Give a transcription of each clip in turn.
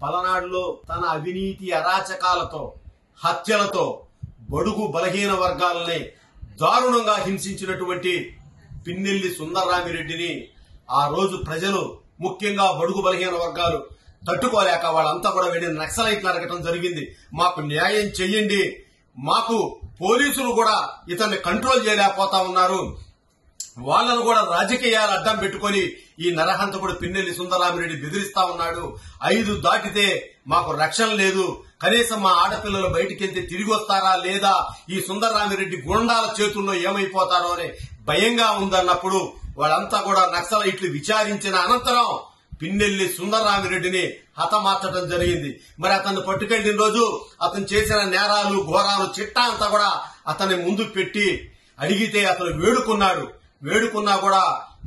పలనాడులో తన అవినీతి అరాచకాలతో హత్యలతో బడుగు బలహీన వర్గాలని దారుణంగా హింసించినటువంటి పిన్నెల్లి సుందరరామిరెడ్డిని ఆ రోజు ప్రజలు ముఖ్యంగా బడుగు బలహీన వర్గాలు తట్టుకోలేక వాళ్ళంతా కూడా వెళ్ళి నక్సలైట్లు అడగటం జరిగింది. మాకు న్యాయం చెయ్యండి, మాకు పోలీసులు కూడా ఇతన్ని కంట్రోల్ చేయలేకపోతా ఉన్నారు, వాళ్లను కూడా రాజకీయాలు అడ్డం పెట్టుకుని ఈ నరహంతకుడు పిన్నెల్లి సుందరరామిరెడ్డి బెదిరిస్తా ఉన్నాడు. 5 దాటితే మాకు రక్షణ లేదు, కనీసం మా ఆడపిల్లలు బయటికి వెళ్తే తిరిగి వస్తారా లేదా, ఈ సుందరరామిరెడ్డి గుండాల చేతుల్లో ఏమైపోతారో అనే భయంగా ఉందన్నప్పుడు వాళ్ళంతా కూడా నక్సలైట్లు విచారించిన అనంతరం పిన్నెల్లి సుందరరామిరెడ్డిని హతమార్చడం జరిగింది. మరి అతన్ని పట్టుకెళ్లిన రోజు అతను చేసిన నేరాలు ఘోరాలు చిట్టా అంతా కూడా అతన్ని ముందు పెట్టి అడిగితే అతను వేడుకున్నా కూడా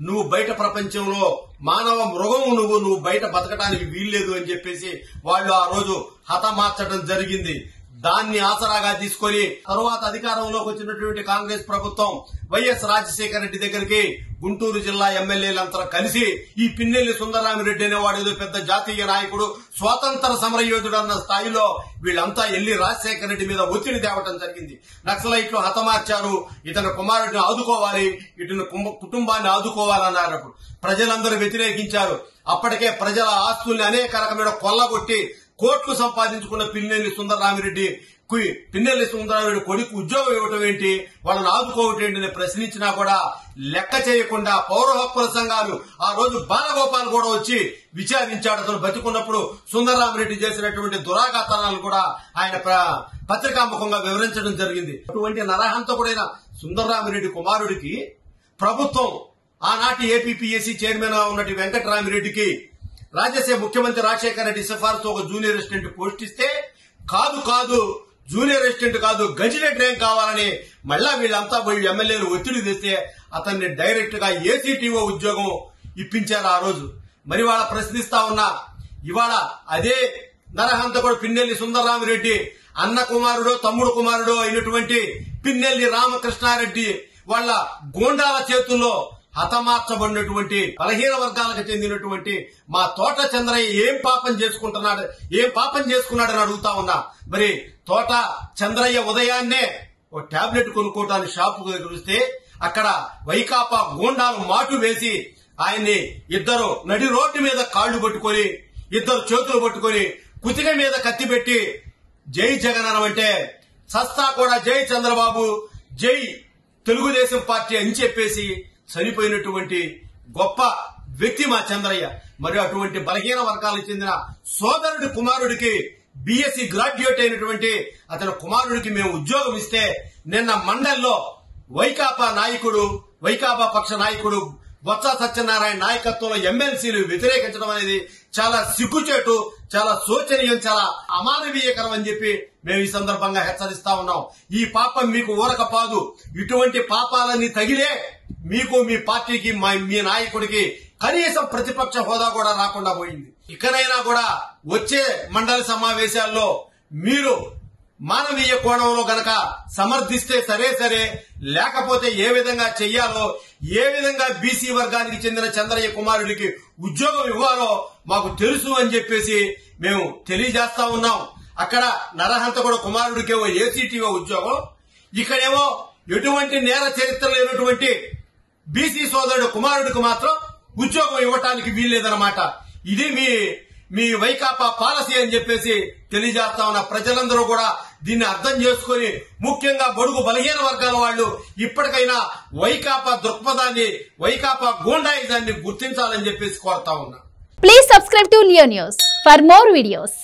నువ్వు బయట ప్రపంచంలో మానవ మృగం, నువ్వు బయట బతకడానికి వీల్లేదు అని చెప్పేసి వాళ్ళు ఆ రోజు హతమార్చడం జరిగింది. దాన్ని ఆసరాగా తీసుకొని తరువాత అధికారంలోకి వచ్చినటువంటి కాంగ్రెస్ ప్రభుత్వం వైఎస్ రాజశేఖర రెడ్డి దగ్గరికి గుంటూరు జిల్లా ఎమ్మెల్యేలంతా కలిసి ఈ పిన్నెల్లి సుందరరామిరెడ్డి అనేవాడు ఏదో పెద్ద జాతీయ నాయకుడు, స్వాతంత్ర సమరయోధుడు అన్న స్థాయిలో వీళ్ళంతా వెళ్లి రాజశేఖర రెడ్డి మీద ఒత్తిడి తేవటం జరిగింది. నక్సలైట్లు హతమార్చారు, ఇతని కుమారుడిని ఆదుకోవాలి, ఇతని కుటుంబాన్ని ఆదుకోవాలన్నారు. ప్రజలందరూ వ్యతిరేకించారు. అప్పటికే ప్రజల ఆస్తుల్ని అనేక రకమైన కొల్లగొట్టి కోట్లు సంపాదించుకున్న పిన్నెల్లి సుందరరామిరెడ్డి కొడుకు ఉద్యోగం ఇవ్వటం ఏంటి, వాళ్ళని ఆదుకోవటం ఏంటి అని ప్రశ్నించినా కూడా లెక్క చేయకుండా పౌర హక్కుల సంఘాలు ఆ రోజు బాలగోపాల్ కూడా వచ్చి విచారించాడు. అతను బతికున్నప్పుడు సుందరరామిరెడ్డి చేసినటువంటి దురాఘాతాలను కూడా ఆయన పత్రికాముఖంగా వివరించడం జరిగింది. అటువంటి నరహంతకుడైన సుందరరామిరెడ్డి కుమారుడికి ప్రభుత్వం ఆనాటి ఏపీపీఎస్సీ చైర్మన్ గా ఉన్నటువంటి వెంకటరామిరెడ్డికి రాజ్యసభ ముఖ్యమంత్రి రాజశేఖర రెడ్డి సిఫార్సు ఒక జూనియర్ అసిస్టెంట్ పోస్ట్ ఇస్తే కాదు జూనియర్ అసిస్టెంట్ కాదు గజిటెడ్ ర్యాంక్ కావాలని మళ్ళా వీళ్ళంతా పోయి ఎమ్మెల్యేలు ఒత్తిడి తెస్తే అతన్ని డైరెక్ట్ గా ఏసీటీఓ ఉద్యోగం ఇప్పించారు ఆ రోజు. మరి వాళ్ళ ప్రశ్నిస్తా ఉన్నా ఇవాళ అదే నరహంతకుడు పిన్నెల్లి సుందరరామిరెడ్డి అన్న కుమారుడు తమ్ముడు కుమారుడు అయినటువంటి పిన్నెల్లి రామకృష్ణారెడ్డి వాళ్ళ గోండాల చేతుల్లో హతమార్చబడినటువంటి బలహీన వర్గాలకు చెందినటువంటి మా తోట చంద్రయ్య ఏం పాపం చేసుకున్నాడని అడుగుతా ఉన్నా. మరి తోట చంద్రయ్య ఉదయాన్నే ఓ టాబ్లెట్ కొనుక్కోవడానికి షాపు చూస్తే అక్కడ వైకాపా గోండాలు మాటు వేసి ఆయన్ని ఇద్దరు నడి రోడ్డు మీద కాళ్లు పట్టుకొని ఇద్దరు చేతులు పట్టుకొని కుతిక మీద కత్తి పెట్టి జై జగన్ అనమంటే సస్తా కూడా జై చంద్రబాబు జై తెలుగుదేశం పార్టీ అని చెప్పేసి చనిపోయినటువంటి గొప్ప వ్యక్తి మా చంద్రయ్య. మరి అటువంటి బలహీన వర్గాలకు చెందిన సోదరుడి కుమారుడికి బీఎస్సీ గ్రాడ్యుయేట్ అయినటువంటి అతని కుమారుడికి మేము ఉద్యోగం ఇస్తే నిన్న మండల్లో వైకాపా పక్ష నాయకుడు బొత్స సత్యనారాయణ నాయకత్వంలో ఎమ్మెల్సీలు వ్యతిరేకించడం అనేది చాలా సిగ్గుచేటు, చాలా శోచనీయం, చాలా అమానవీయకరం అని చెప్పి మేము ఈ సందర్భంగా హెచ్చరిస్తా ఉన్నాం. ఈ పాపం మీకు ఊరకపోదు. ఇటువంటి పాపాలన్నీ తగిలే మీకు మీ పార్టీకి మీ నాయకుడికి కనీసం ప్రతిపక్ష హోదా కూడా రాకుండా పోయింది. ఇకనైనా కూడా వచ్చే మండలి సమావేశాల్లో మీరు మానవీయ కోణంలో గనక సమర్థిస్తే సరే, లేకపోతే ఏ విధంగా చెయ్యాలో, ఏ విధంగా బీసీ వర్గానికి చెందిన చంద్రయ్య కుమారుడికి ఉద్యోగం ఇవ్వాలో మాకు తెలుసు అని చెప్పేసి మేము తెలియజేస్తా ఉన్నాం. అక్కడ నరహంతకుడు కుమారుడికేమో ఏసీటీఓ ఉద్యోగం, ఇక్కడేమో ఎటువంటి నేర చరిత్ర లేనటువంటి బీసీ సోదరుడు కుమారుడికి మాత్రం ఉద్యోగం ఇవ్వటానికి వీల్లేదన్నమాట. ఇది మీ వైకాపా పాలసీ అని చెప్పేసి తెలియజేస్తా ఉన్న ప్రజలందరూ కూడా దీన్ని అర్థం చేసుకుని ముఖ్యంగా బడుగు బలహీన వర్గాల వాళ్ళు ఇప్పటికైనా వైకాపా దృక్పథాన్ని, వైకాపా గూండాయిజాన్ని గుర్తించాలని చెప్పేసి కోరుతా ఉన్నా. Please subscribe to Leo news for more videos.